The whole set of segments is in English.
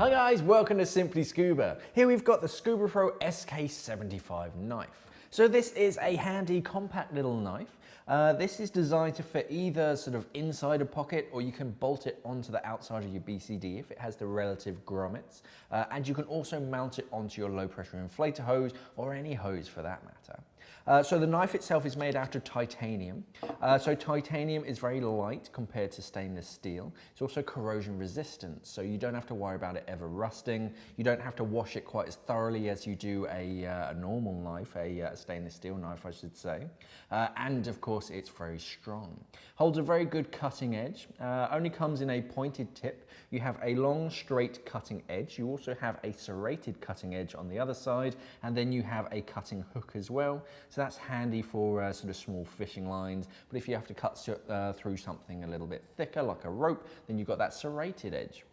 Hi guys, welcome to Simply Scuba. Here we've got the Scuba Pro SK75 knife. So this is a handy, compact little knife. This is designed to fit either sort of inside a pocket, or you can bolt it onto the outside of your BCD if it has the relative grommets. And you can also mount it onto your low pressure inflator hose, or any hose for that matter. So the knife itself is made out of titanium. So titanium is very light compared to stainless steel. It's also corrosion resistant, so you don't have to worry about it ever rusting. You don't have to wash it quite as thoroughly as you do a normal knife, a stainless steel knife, I should say. And of course, it's very strong. Holds a very good cutting edge. Only comes in a pointed tip. You have a long, straight cutting edge. You also have a serrated cutting edge on the other side, and then you have a cutting hook as well. So that's handy for sort of small fishing lines. But if you have to cut through something a little bit thicker, like a rope, then you've got that serrated edge.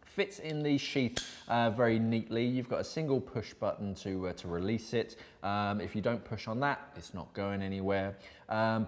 Fits in the sheath very neatly. You've got a single push button to release it. If you don't push on that, it's not going anywhere.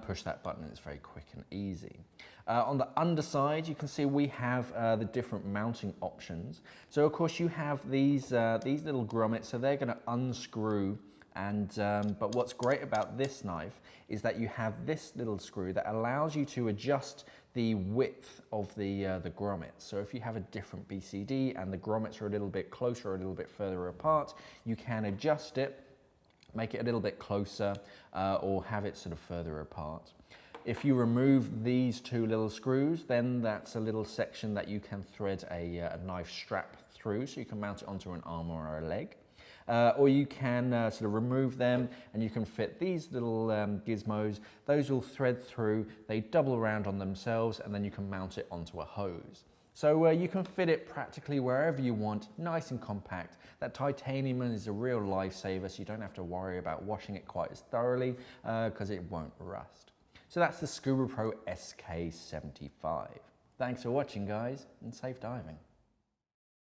Push that button, it's very quick and easy. On the underside, you can see we have the different mounting options. So of course you have these little grommets, so they're going to unscrew. But what's great about this knife is that you have this little screw that allows you to adjust the width of the grommets. So if you have a different BCD and the grommets are a little bit closer or a little bit further apart, you can adjust it, make it a little bit closer, or have it sort of further apart. If you remove these two little screws, then that's a little section that you can thread a knife strap through, so you can mount it onto an arm or a leg. Or you can sort of remove them, and you can fit these little gizmos. Those will thread through, they double around on themselves, and then you can mount it onto a hose. So you can fit it practically wherever you want, nice and compact. That titanium is a real lifesaver, so you don't have to worry about washing it quite as thoroughly because it won't rust. So that's the Scuba Pro SK75. Thanks for watching, guys, and safe diving.